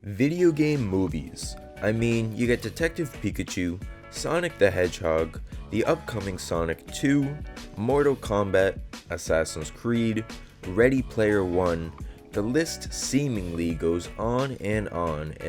Video game movies. I mean, you get Detective Pikachu, Sonic the Hedgehog, the upcoming Sonic 2, Mortal Kombat, Assassin's Creed, Ready Player One. The list seemingly goes on, and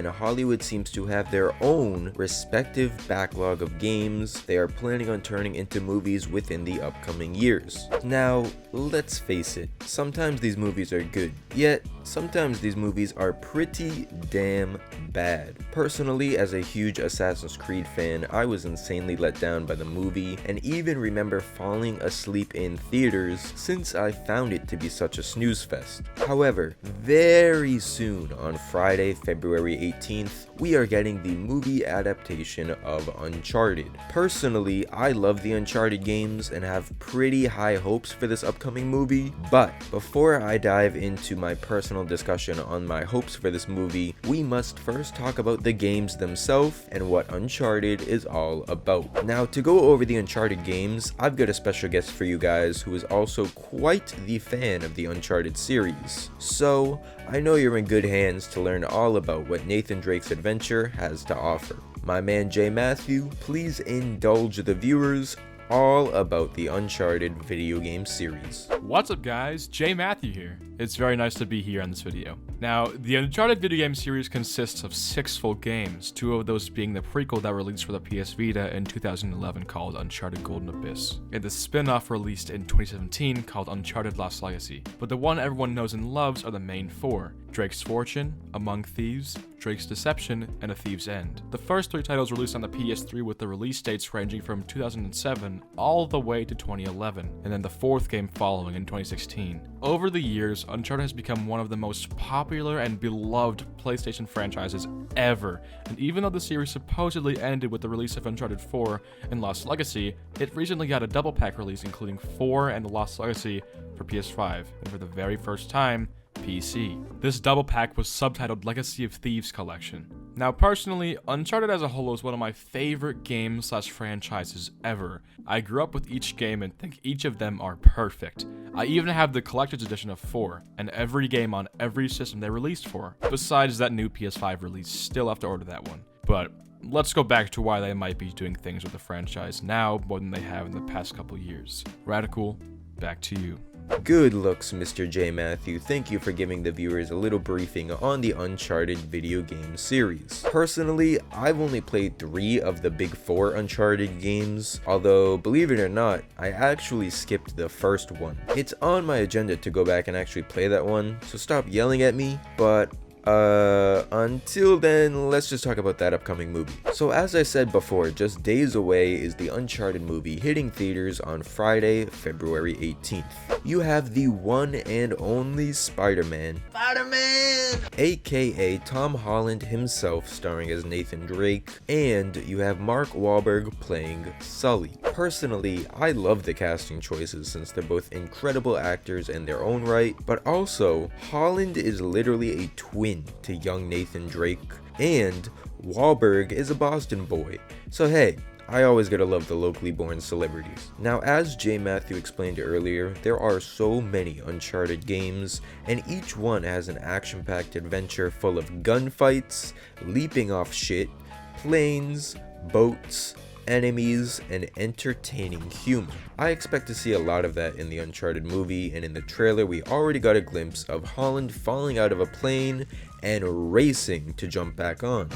Hollywood seems to have their own respective backlog of games they are planning on turning into movies within the upcoming years. Now, let's face it, sometimes these movies are good, yet sometimes these movies are pretty damn bad. Personally, as a huge Assassin's Creed fan, I was insanely let down by the movie, and even remember falling asleep in theaters since I found it to be such a snooze fest. However, very soon on Friday, February 18th, we are getting the movie adaptation of Uncharted. Personally, I love the Uncharted games and have pretty high hopes for this upcoming movie, but before I dive into my personal discussion on my hopes for this movie, we must first talk about the games themselves and what Uncharted is all about. Now, to go over the Uncharted games, I've got a special guest for you guys who is also quite the fan of the Uncharted series. So, I know you're in good hands to learn all about what Nathan Drake's adventure has to offer. My man Jay Matthew, please indulge the viewers all about the Uncharted video game series. What's up guys, Jay Matthew here. It's very nice to be here on this video. Now, the Uncharted video game series consists of 6 full games, 2 of those being the prequel that released for the PS Vita in 2011 called Uncharted Golden Abyss, and the spin-off released in 2017 called Uncharted Lost Legacy. But the one everyone knows and loves are the main 4, Drake's Fortune, Among Thieves, Drake's Deception, and A Thief's End. The first 3 titles released on the PS3 with the release dates ranging from 2007 all the way to 2011, and then the 4th game following in 2016. Over the years, Uncharted has become one of the most popular and beloved PlayStation franchises ever, and even though the series supposedly ended with the release of Uncharted 4 and Lost Legacy, it recently got a double pack release including 4 and Lost Legacy for PS5, and for the very first time, PC. This double pack was subtitled Legacy of Thieves Collection. Now personally, Uncharted as a whole is one of my favorite games / franchises ever. I grew up with each game and think each of them are perfect. I even have the collector's edition of 4, and every game on every system they released for. Besides that new PS5 release, still have to order that one. But let's go back to why they might be doing things with the franchise now more than they have in the past couple years. Radical, back to you. Good looks, Mr. J. Matthew. Thank you for giving the viewers a little briefing on the Uncharted video game series. Personally, I've only played 3 of the big 4 Uncharted games, although, believe it or not, I actually skipped the first one. It's on my agenda to go back and actually play that one, so stop yelling at me, but until then, let's just talk about that upcoming movie. So as I said before, just days away is the Uncharted movie hitting theaters on Friday, February 18th. You have the one and only Spider-Man, aka Tom Holland himself starring as Nathan Drake, and you have Mark Wahlberg playing Sully. Personally, I love the casting choices since they're both incredible actors in their own right, but also, Holland is literally a twin to young Nathan Drake, and Wahlberg is a Boston boy. So hey, I always gotta love the locally born celebrities. Now, as J. Matthew explained earlier, there are so many Uncharted games, and each one has an action-packed adventure full of gunfights, leaping off shit, planes, boats, enemies, and entertaining humor. I expect to see a lot of that in the Uncharted movie, and in the trailer we already got a glimpse of Holland falling out of a plane and racing to jump back on.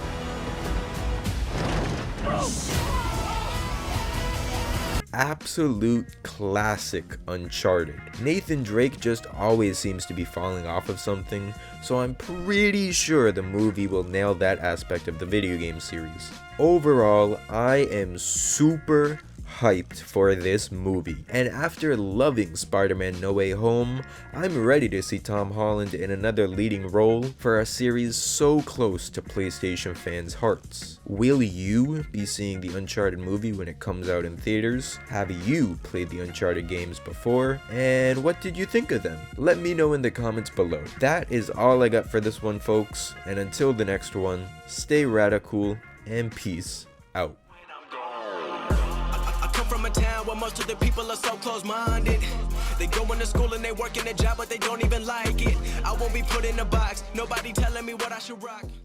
Absolute classic Uncharted. Nathan Drake just always seems to be falling off of something, so I'm pretty sure the movie will nail that aspect of the video game series. Overall, I am super hyped for this movie, and after loving Spider-Man No Way Home, I'm ready to see Tom Holland in another leading role for a series so close to PlayStation fans' hearts. Will you be seeing the Uncharted movie when it comes out in theaters? Have you played the Uncharted games before? And what did you think of them? Let me know in the comments below. That is all I got for this one, folks, and until the next one, stay radical and peace out. From a town where most of the people are so close-minded. They go into school and they work in a job, but they don't even like it. I won't be put in a box. Nobody telling me what I should rock.